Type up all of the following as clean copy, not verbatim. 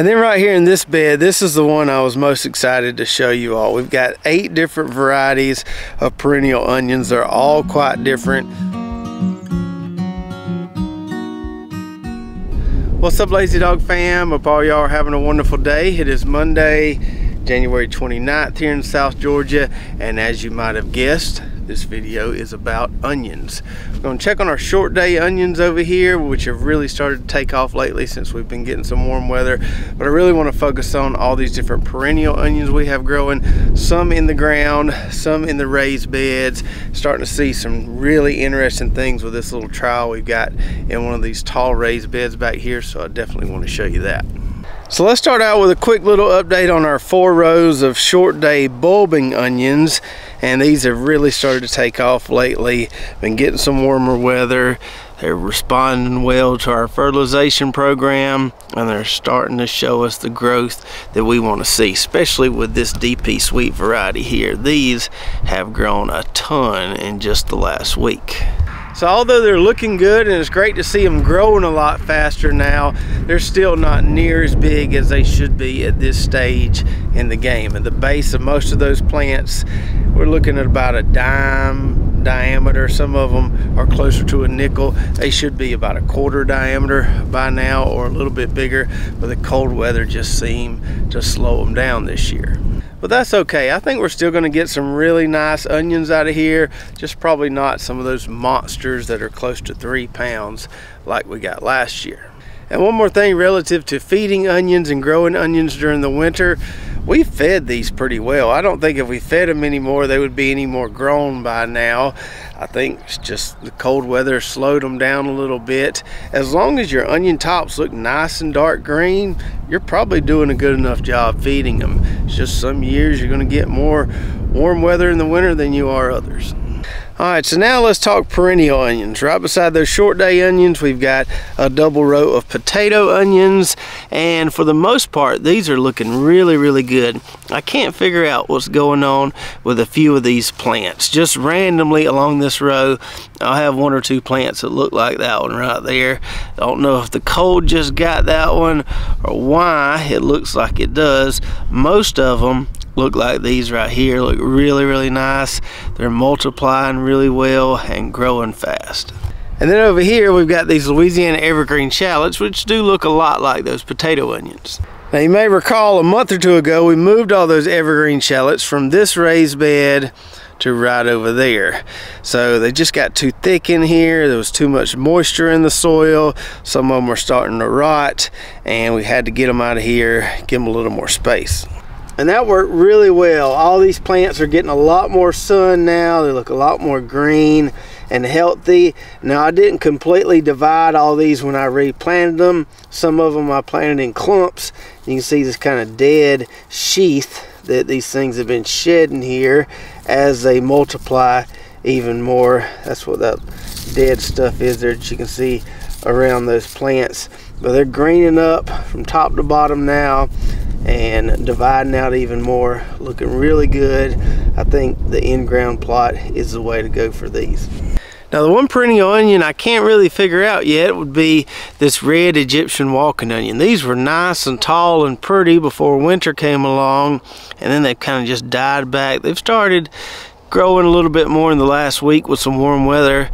And then right here in this bed, this is the one I was most excited to show you all. We've got 8 different varieties of perennial onions. They're all quite different. What's up, Lazy Dog fam? Hope all y'all are having a wonderful day. It is Monday, January 29th here in South Georgia, and as you might have guessed, this video is about onions. We're going to check on our short day onions over here, which have really started to take off lately since we've been getting some warm weather. But I really want to focus on all these different perennial onions we have growing, some in the ground, some in the raised beds. Starting to see some really interesting things with this little trial we've got in one of these tall raised beds back here, so I definitely want to show you that. So let's start out with a quick little update on our 4 rows of short day bulbing onions, and these have really started to take off lately. Been getting some warmer weather. They're responding well to our fertilization program, and they're starting to show us the growth that we want to see, especially with this DP Sweet variety here. These have grown a ton in just the last week. So although they're looking good and it's great to see them growing a lot faster now, they're still not near as big as they should be at this stage in the game. At the base of most of those plants, we're looking at about a dime diameter. Some of them are closer to a nickel. They should be about a quarter diameter by now, or a little bit bigger, but the cold weather just seemed to slow them down this year. But that's okay. I think we're still going to get some really nice onions out of here, just probably not some of those monsters that are close to 3 pounds like we got last year. And one more thing relative to feeding onions and growing onions during the winter, we fed these pretty well. I don't think if we fed them anymore, they would be any more grown by now. I think it's just the cold weather slowed them down a little bit. As long as your onion tops look nice and dark green, you're probably doing a good enough job feeding them. It's just some years you're going to get more warm weather in the winter than you are others. Alright, so now let's talk perennial onions. Right beside those short day onions, we've got a double row of potato onions, and for the most part, these are looking really, really good. I can't figure out what's going on with a few of these plants. Just randomly along this row, I'll have 1 or 2 plants that look like that one right there. I don't know if the cold just got that one or why it looks like it does. Most of them look like these right here, look really, really nice. They're multiplying really well and growing fast. And then over here we've got these Louisiana Evergreen Shallots, which do look a lot like those potato onions. Now you may recall a month or 2 ago we moved all those Evergreen Shallots from this raised bed to right over there. So they just got too thick in here. There was too much moisture in the soil. Some of them were starting to rot, and we had to get them out of here, give them a little more space. And that worked really well. All these plants are getting a lot more sun now. They look a lot more green and healthy. Now, I didn't completely divide all these when I replanted them. Some of them I planted in clumps. You can see this kind of dead sheath that these things have been shedding here as they multiply even more. That's what that dead stuff is there that you can see around those plants. But they're greening up from top to bottom now and dividing out even more, looking really good. I think the in-ground plot is the way to go for these. Now, the one perennial onion I can't really figure out yet would be this red Egyptian walking onion. These were nice and tall and pretty before winter came along, and then they've kind of just died back. They've started growing a little bit more in the last week with some warm weather,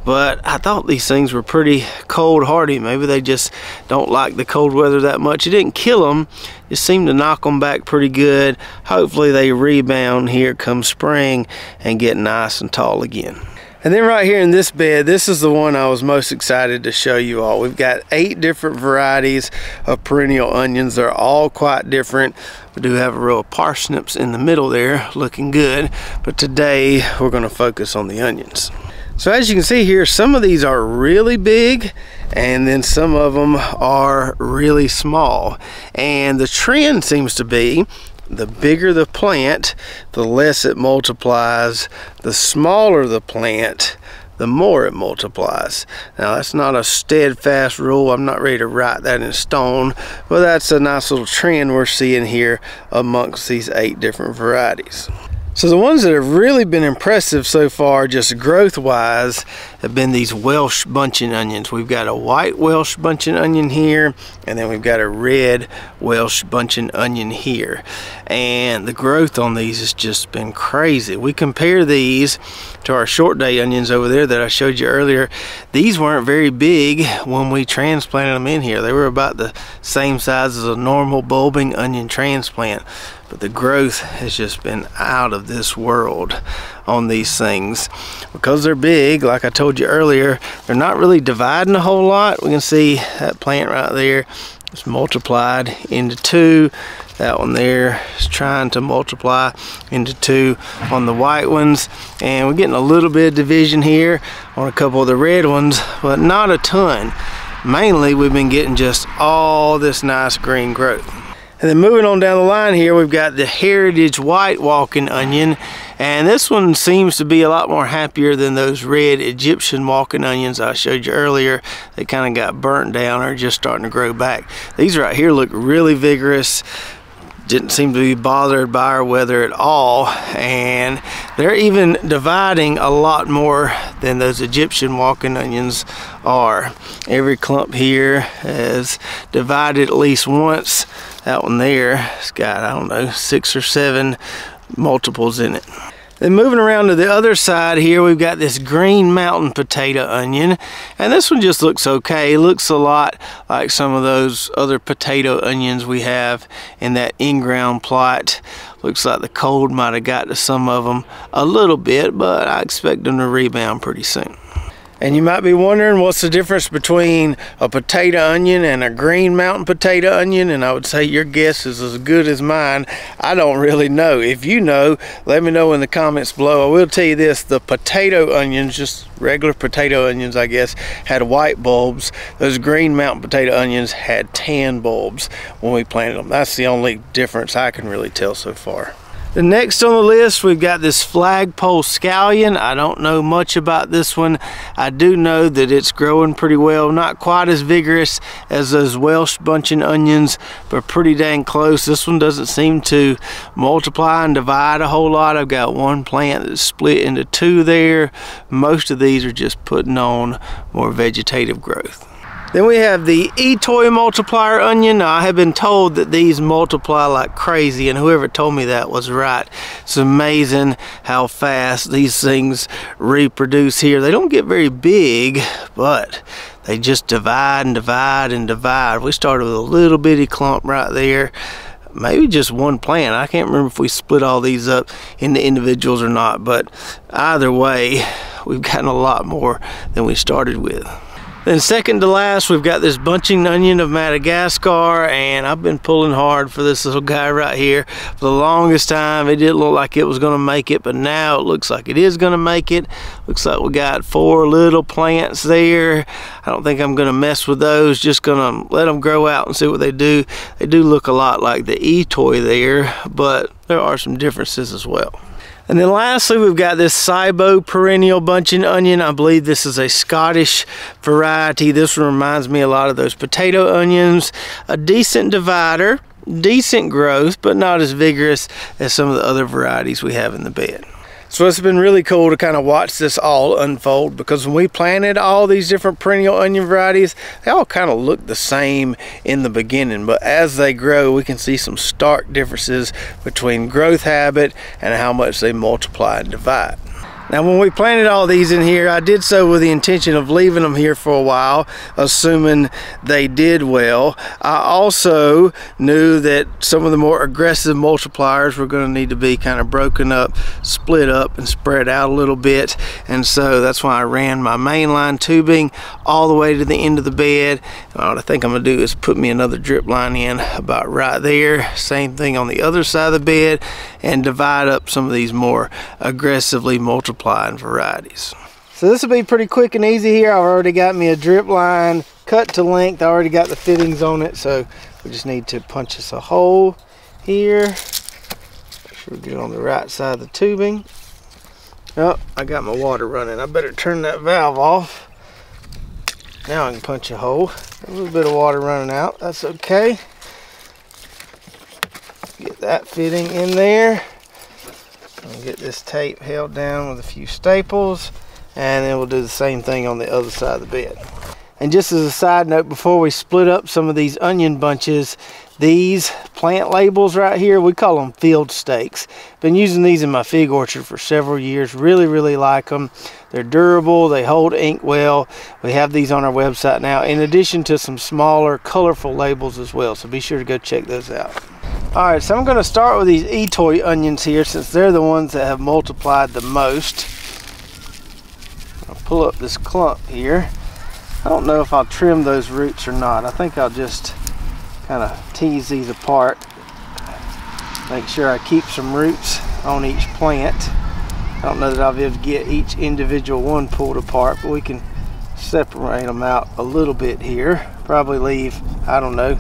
but I thought these things were pretty cold hardy. Maybe they just don't like the cold weather that much. It didn't kill them, it seemed to knock them back pretty good. Hopefully they rebound here come spring and get nice and tall again. And then right here in this bed, this is the one I was most excited to show you all. We've got 8 different varieties of perennial onions. They're all quite different. We do have a row of parsnips in the middle there looking good, but today we're going to focus on the onions. So as you can see here, some of these are really big, and then some of them are really small. And the trend seems to be the bigger the plant, the less it multiplies. The smaller the plant, the more it multiplies. Now, that's not a steadfast rule. I'm not ready to write that in stone, but that's a nice little trend we're seeing here amongst these 8 different varieties. So the ones that have really been impressive so far, just growth-wise, have been these Welsh bunching onions. We've got a white Welsh bunching onion here, and then we've got a red Welsh bunching onion here. And the growth on these has just been crazy. We compare these to our short day onions over there that I showed you earlier. These weren't very big when we transplanted them in here. They were about the same size as a normal bulbing onion transplant. But the growth has just been out of this world on these things. Because they're big, like I told you earlier, they're not really dividing a whole lot. We can see that plant right there is multiplied into two. That one there is trying to multiply into two on the white ones. And we're getting a little bit of division here on a couple of the red ones, but not a ton. Mainly, we've been getting just all this nice green growth. And then moving on down the line here, we've got the Heritage White Walking Onion. And this one seems to be a lot more happier than those red Egyptian walking onions I showed you earlier. They kind of got burnt down or just starting to grow back. These right here look really vigorous. Didn't seem to be bothered by our weather at all, and they're even dividing a lot more than those Egyptian walking onions are. Every clump here has divided at least once. That one there has got, I don't know, 6 or 7 multiples in it. Then moving around to the other side here, we've got this Green Mountain potato onion, and this one just looks okay. It looks a lot like some of those other potato onions we have in that in-ground plot. Looks like the cold might have got to some of them a little bit, but I expect them to rebound pretty soon. And you might be wondering what's the difference between a potato onion and a Green Mountain potato onion, and I would say your guess is as good as mine. I don't really know. If you know, let me know in the comments below. I will tell you this, the potato onions, just regular potato onions I guess, had white bulbs. Those Green Mountain potato onions had tan bulbs when we planted them. That's the only difference I can really tell so far. The next on the list, we've got this Flagpole Scallion. I don't know much about this one. I do know that it's growing pretty well. Not quite as vigorous as those Welsh bunching onions, but pretty dang close. This one doesn't seem to multiply and divide a whole lot. I've got one plant that's split into 2 there. Most of these are just putting on more vegetative growth. Then we have the Etoy multiplier onion. Now, I have been told that these multiply like crazy, and whoever told me that was right. It's amazing how fast these things reproduce here. They don't get very big, but they just divide and divide and divide. We started with a little bitty clump right there. Maybe just one plant. I can't remember if we split all these up into individuals or not, but either way, we've gotten a lot more than we started with. Then second to last, we've got this bunching onion of Madagascar, and I've been pulling hard for this little guy right here. For the longest time, it didn't look like it was gonna make it, but now it looks like it is gonna make it. Looks like we got 4 little plants there. I don't think I'm gonna mess with those, just gonna let them grow out and see what they do. They do look a lot like the Etoy there, but there are some differences as well. And then lastly, we've got this Syboe perennial bunching onion. I believe this is a Scottish variety. This one reminds me a lot of those potato onions. A decent divider, decent growth, but not as vigorous as some of the other varieties we have in the bed. So it's been really cool to kind of watch this all unfold, because when we planted all these different perennial onion varieties, they all kind of look the same in the beginning, but as they grow, we can see some stark differences between growth habit and how much they multiply and divide. Now, when we planted all these in here, I did so with the intention of leaving them here for a while, assuming they did well. I also knew that some of the more aggressive multipliers were going to need to be kind of broken up, split up, and spread out a little bit. And so that's why I ran my mainline tubing all the way to the end of the bed. And what I think I'm going to do is put me another drip line in about right there. Same thing on the other side of the bed, and divide up some of these more aggressively multiplying varieties. So this will be pretty quick and easy here. I've already got me a drip line cut to length. I already got the fittings on it, so we just need to punch us a hole here. Make sure we get it on the right side of the tubing. Oh, I got my water running. I better turn that valve off. Now I can punch a hole. A little bit of water running out. That's okay. Get that fitting in there. I'll get this tape held down with a few staples, and then we'll do the same thing on the other side of the bed. And just as a side note, before we split up some of these onion bunches, these plant labels right here, we call them field stakes. Been using these in my fig orchard for several years. Really like them. They're durable, they hold ink well. We have these on our website now, in addition to some smaller colorful labels as well, so be sure to go check those out. All right, so I'm going to start with these Etoy onions here, since they're the ones that have multiplied the most. I'll pull up this clump here. I don't know if I'll trim those roots or not. I think I'll just kind of tease these apart. Make sure I keep some roots on each plant. I don't know that I'll be able to get each individual one pulled apart, but we can separate them out a little bit here. Probably leave, I don't know,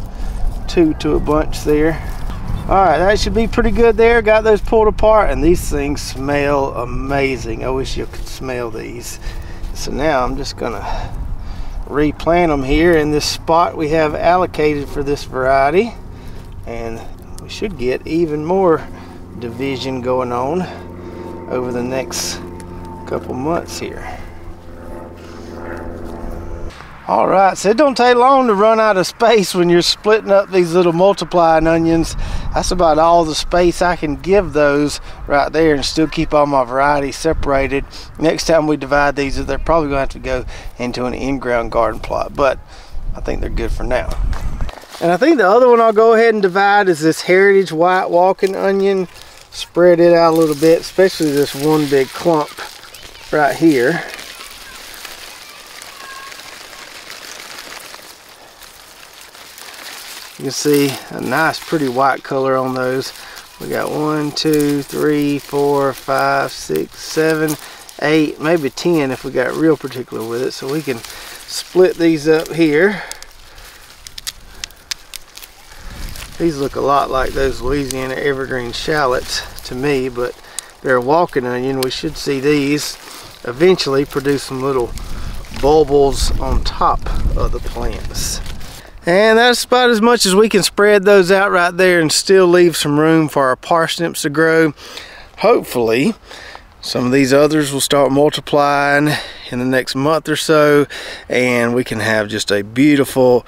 2 to a bunch there. All right, that should be pretty good there. Got those pulled apart, and these things smell amazing. I wish you could smell these. So now I'm just gonna replant them here in this spot we have allocated for this variety, and we should get even more division going on over the next couple months here. All right, so it don't take long to run out of space when you're splitting up these little multiplying onions. That's about all the space I can give those right there and still keep all my varieties separated. Next time we divide these, they're probably going to have to go into an in-ground garden plot, but I think they're good for now. And I think the other one I'll go ahead and divide is this Heritage White Walking Onion. Spread it out a little bit, especially this one big clump right here. You can see a nice pretty white color on those. We got 1, 2, 3, 4, 5, 6, 7, 8, maybe 10 if we got real particular with it. So we can split these up here. These look a lot like those Louisiana Evergreen Shallots to me, but they're a walking onion. We should see these eventually produce some little bulbils on top of the plants. And that's about as much as we can spread those out right there and still leave some room for our parsnips to grow. Hopefully, some of these others will start multiplying in the next month or so, and we can have just a beautiful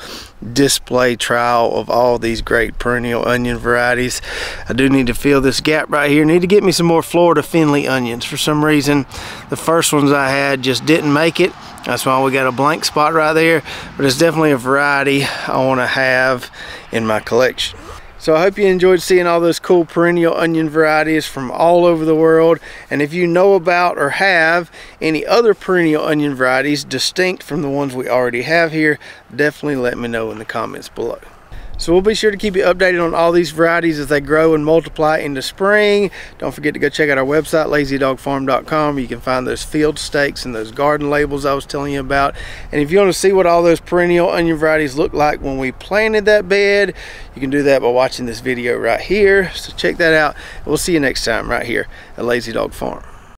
display trial of all these great perennial onion varieties. I do need to fill this gap right here. Need to get me some more Florida Finley onions. For some reason, the first ones I had just didn't make it. That's why we got a blank spot right there, but it's definitely a variety I want to have in my collection. So I hope you enjoyed seeing all those cool perennial onion varieties from all over the world. And if you know about or have any other perennial onion varieties distinct from the ones we already have here, definitely let me know in the comments below. So we'll be sure to keep you updated on all these varieties as they grow and multiply into spring. Don't forget to go check out our website, lazydogfarm.com, where you can find those field stakes and those garden labels I was telling you about. And if you want to see what all those perennial onion varieties look like when we planted that bed, you can do that by watching this video right here. So check that out. We'll see you next time right here at Lazy Dog Farm.